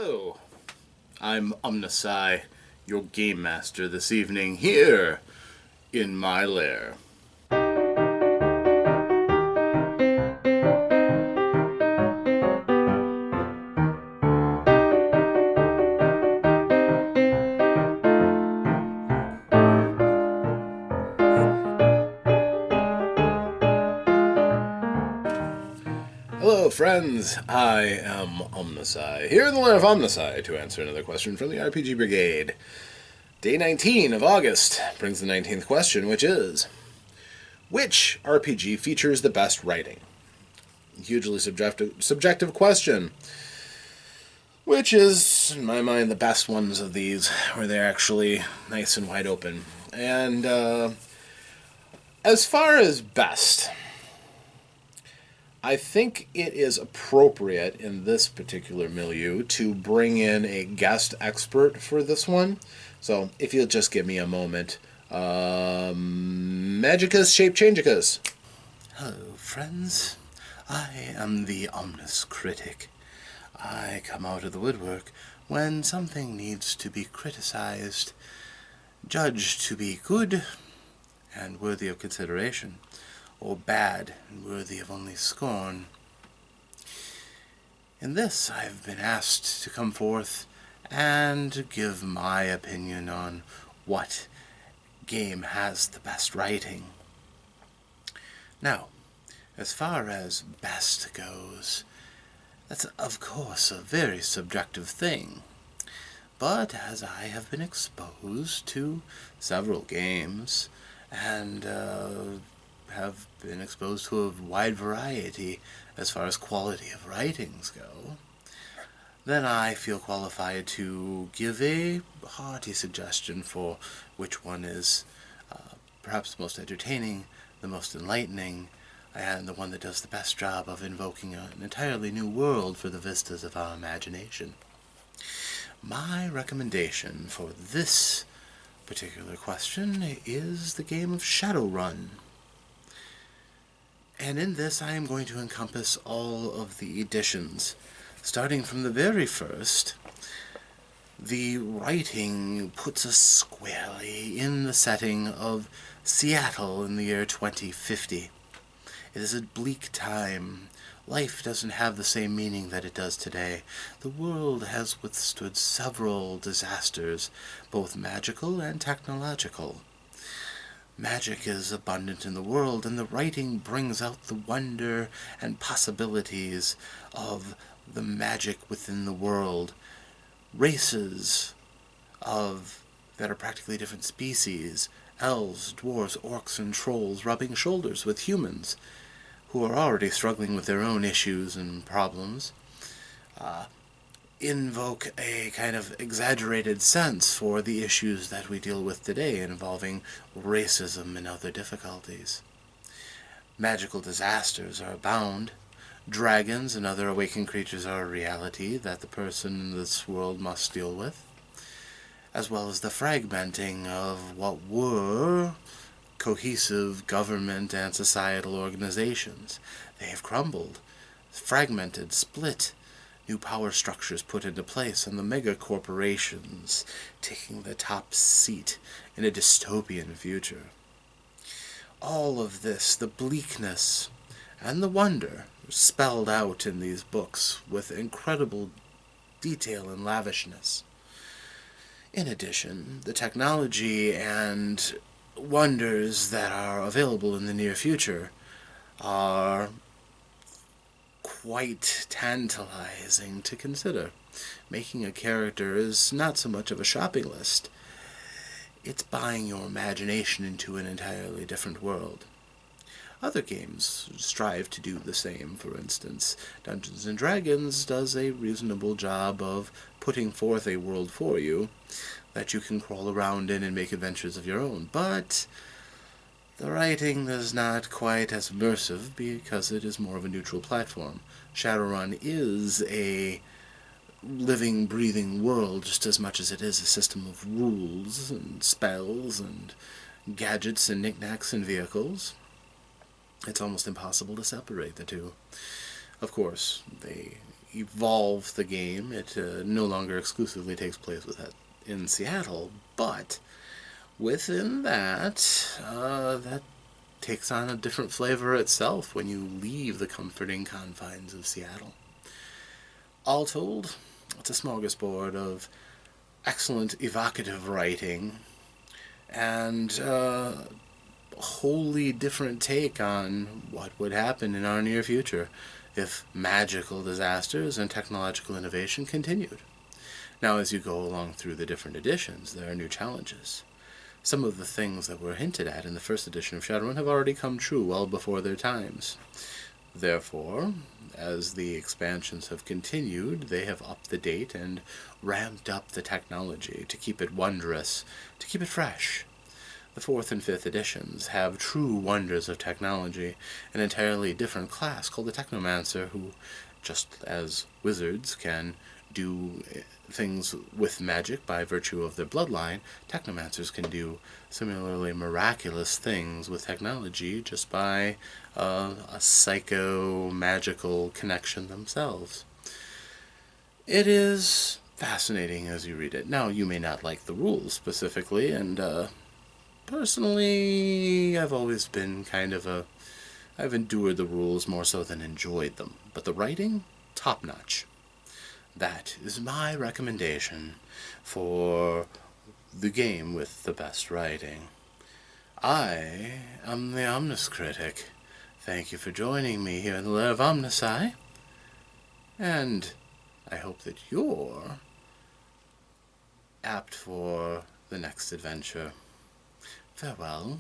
Hello, I'm OmnusI, your game master this evening here in my lair. Hello, friends. I am OmnusI, here in the Lair of OmnusI to answer another question from the RPG Brigade. Day 19 of August brings the 19th question, which is, which RPG features the best writing? Hugely subjective question, which is, in my mind, the best ones of these, where they're actually nice and wide open. And as far as best, I think it is appropriate in this particular milieu to bring in a guest expert for this one. So if you'll just give me a moment. Magicus Shapechangicus. Hello, friends. I am the Omnus Critic. I come out of the woodwork when something needs to be criticized, judged to be good and worthy of consideration, or bad and worthy of only scorn. In this, I've been asked to come forth and give my opinion on what game has the best writing. Now, as far as best goes, that's of course a very subjective thing. But as I have been exposed to several games and have been exposed to a wide variety as far as quality of writings go, then I feel qualified to give a hearty suggestion for which one is perhaps the most entertaining, the most enlightening, and the one that does the best job of invoking an entirely new world for the vistas of our imagination. My recommendation for this particular question is the game of Shadowrun. And in this I am going to encompass all of the editions. Starting from the very first, the writing puts us squarely in the setting of Seattle in the year 2050. It is a bleak time. Life doesn't have the same meaning that it does today. The world has withstood several disasters, both magical and technological. Magic is abundant in the world, and the writing brings out the wonder and possibilities of the magic within the world. Races that are practically different species, elves, dwarves, orcs, and trolls, rubbing shoulders with humans who are already struggling with their own issues and problems, invoke a kind of exaggerated sense for the issues that we deal with today involving racism and other difficulties. Magical disasters are abound. Dragons and other awakened creatures are a reality that the person in this world must deal with, as well as the fragmenting of what were cohesive government and societal organizations. They have crumbled, fragmented, split, new power structures put into place, and the mega corporations taking the top seat in a dystopian future. All of this, the bleakness and the wonder, spelled out in these books with incredible detail and lavishness. In addition, the technology and wonders that are available in the near future are quite tantalizing to consider. Making a character is not so much of a shopping list. It's buying your imagination into an entirely different world. Other games strive to do the same. For instance, Dungeons & Dragons does a reasonable job of putting forth a world for you that you can crawl around in and make adventures of your own. But the writing is not quite as immersive because it is more of a neutral platform. Shadowrun is a living, breathing world just as much as it is a system of rules and spells and gadgets and knickknacks and vehicles. It's almost impossible to separate the two. Of course, they evolve the game. It no longer exclusively takes place in Seattle, but within that, that takes on a different flavor itself when you leave the comforting confines of Seattle. All told, it's a smorgasbord of excellent evocative writing and a wholly different take on what would happen in our near future if magical disasters and technological innovation continued. Now, as you go along through the different editions, there are new challenges. Some of the things that were hinted at in the first edition of Shadowrun have already come true well before their times. Therefore, as the expansions have continued, they have upped the date and ramped up the technology to keep it wondrous, to keep it fresh. The 4th and 5th editions have true wonders of technology, an entirely different class called the Technomancer, who, just as wizards can do things with magic by virtue of their bloodline, Technomancers can do similarly miraculous things with technology just by a psycho-magical connection themselves. It is fascinating as you read it. Now, you may not like the rules specifically, and personally, I've always been I've endured the rules more so than enjoyed them. But the writing, top-notch. That is my recommendation for the game with the best writing. I am the Omnus Critic. Thank you for joining me here in the Lair of OmnusI. And I hope that you're apt for the next adventure. Farewell.